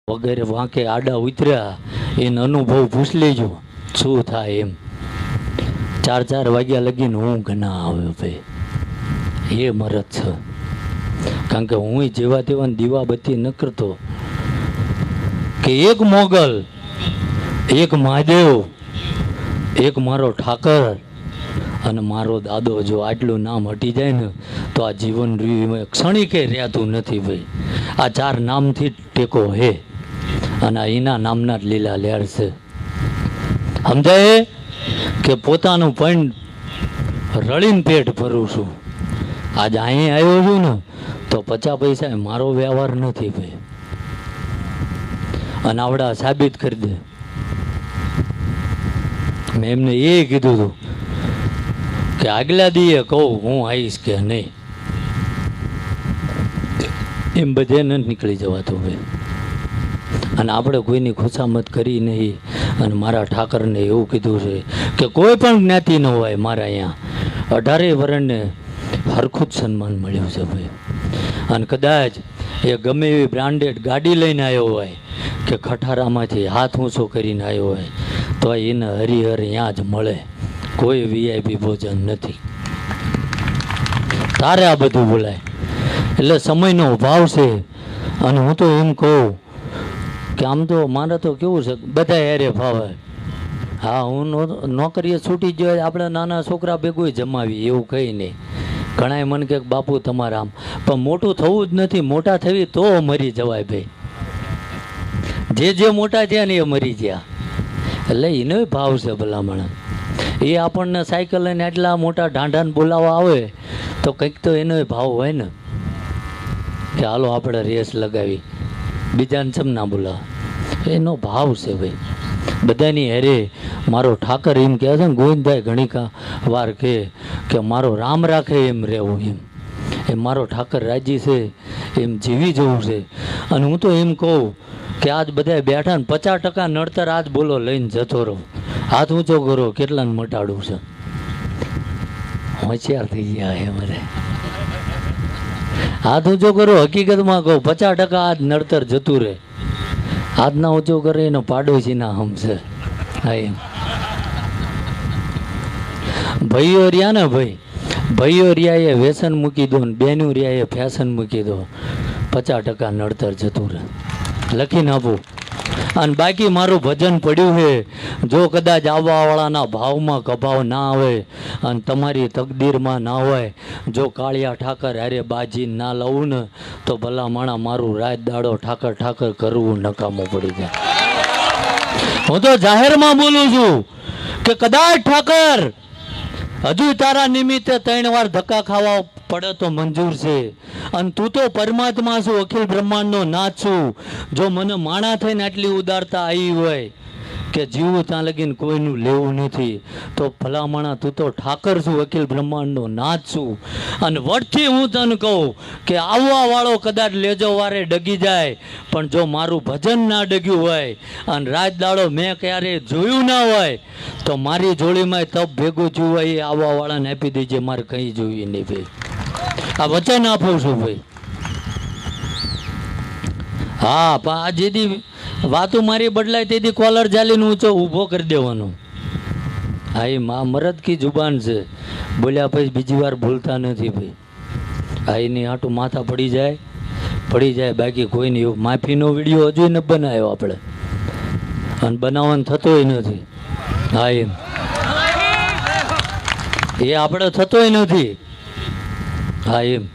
વગેરે વાંકે આડા ઉતર્યા એને અનુભવ પૂછ લેજો શું થાય એમ. 4 વાગ્યા લગીને હું ઘણા આવ્યો ભાઈ, એ મરદ છે. કારણ કે હું જેવા તેવા દીવા બત્તી ન કરતો કે એક મોગલ, એક મહાદેવ, એક મારો ઠાકર અને મારો દાદો, જો આટલું નામ હટી જાય ને તો આ જીવન ક્ષણિકે રહેતું નથી ભાઈ. આ 4 નામથી ટેકો હે અને એના નામના જ લીલા લહેર છે. સમજાય કે પોતાનું પણ રળીને પેટ ભરું છું. આજ અહીં આવ્યો છું ને તો 50 પૈસા મારો વ્યવહાર નથી ભાઈ. અને આવડા સાબિત કરી દે. મેં એમને એ કીધું હતું કે આગલા દીએ કહું હું આવીશ કે નહીં, એમ બધે ન નીકળી જવાતું ભાઈ. અને આપણે કોઈની ખુશામત કરી નહીં. અને મારા ઠાકરને એવું કીધું છે કે કોઈ પણ જ્ઞાતિ ન હોય મારા અહીંયા 18 વર્ષને હરખું જ સન્માન મળ્યું છે ભાઈ. અને કદાચ એ ગમે એવી બ્રાન્ડેડ ગાડી લઈને આવ્યો હોય કે ખટારામાંથી હાથ ઊંચો કરીને આવ્યો હોય તો એને હરિહર અહીંયા જ મળે. કોઈ વીઆઈપી ભોજન નથી. તારે આ બધું બોલાય એટલે સમયનો અભાવ છે. અને હું તો એમ કહું કે આમ તો મારે તો કેવું છે બધા યારે ફાવે. હા, હું નોકરીએ છૂટી ગયો, આપણે નાના છોકરા ભેગું જમાવી એવું કંઈ નહીં. ઘણાએ મને કે બાપુ તમારા આમ, પણ મોટું થવું જ નથી. મોટા થવી તો મરી જવાય ભાઈ. જે મોટા થયા ને એ મરી ગયા. એટલે એનો ભાવ છે ભલામણ. એ આપણને સાયકલ લઈને એટલા મોટા ઢાંઢાને બોલાવવા આવે તો કંઈક તો એનો ભાવ હોય ને કે હાલો આપણે રેસ લગાવી, બીજાને ચમ ના બોલાવે. એનો ભાવ છે ભાઈ. બધાની હેરે મારો ઠાકર એમ કહે છે ને, ગોવિંદભાઈ ઘણી વાર કહે કે મારો રામ રાખે એમ રહેવું. એ મારો ઠાકર રાજી છે એમ જીવી જવું છે. અને હું તો એમ કહું કે આજ બધા બેઠા ને 50% નડતર આજ બોલો લઈને જતો રહો. હાથ ઊંચો કરો, કેટલાને મટાડવું છે. હોશિયાર થઈ ગયા હે બધા. હાથ ઊંચો કરો. હકીકતમાં કહું 50% આજ નડતર જતું રહે. હાથ ના ઊંચો કરે એનો પાડોશી ના હમશે. હા, એમ ભાઈઓ રહ્યા ને ભાઈ, ભાઈઓ રહ્યા એ વ્યસન મૂકી દો ને બેનું રહ્યા એ ફેશન મૂકી દો. 50% નડતર જતું રહે. લખીને આપું. અને બાકી મારું ભજન પડ્યું છે. જો કદાચ આવવાવાળાના ભાવમાં કભાવ ના આવે અને તમારી તકદીરમાં ના હોય, જો કાળિયા ઠાકર હારે બાજી ના લઉં ને તો ભલા માણા મારું રાત દાડો ઠાકર ઠાકર કરવું નકામું પડી જાય. હું તો જાહેરમાં બોલું છું કે કદાચ ઠાકર હજુ તારા નિમિત્તે 3 વાર ધક્કા ખાવા પડે તો મંજૂર છે. અને તું તો પરમાત્મા છું, અખિલ બ્રહ્માંડનો નાથ છું. જો મને માણા થઈને આટલી ઉદારતા આવી હોય કે જીવું ત્યાં લગીને કોઈનું લેવું નથી તો ભલામણા તું તો ઠાકર છું, અખિલ બ્રહ્માંડનો નાથ છું. અને વટથી હું તને કહું કે આવવા વાળો કદાચ લેજો વારે ડગી જાય, પણ જો મારું ભજન ના ડગ્યું હોય અને રાત દાડો મેં ક્યારે જોયું ના હોય તો મારી જોડીમાં તપ ભેગું થયું હોય એ આવવા વાળાને આપી દેજે. મારે કંઈ જોયું નહીં ભાઈ. આ વચન આપું છું ભાઈ. હા, પણ આ જેથી વાતો મારી બદલાય તેથી કોલર ચાલીને ઊંચો ઊભો કરી દેવાનો. હા, એ મરદ કી જુબાન છે. બોલ્યા પછી બીજી વાર ભૂલતા નથી ભાઈ. હા, એની આટું માથા પડી જાય. બાકી કોઈની માફીનો વિડીયો હજુ ન બનાવ્યો આપણે, અને બનાવવાનું થતોય નથી. હા, એમ એ આપણે થતોય નથી. હા, એમ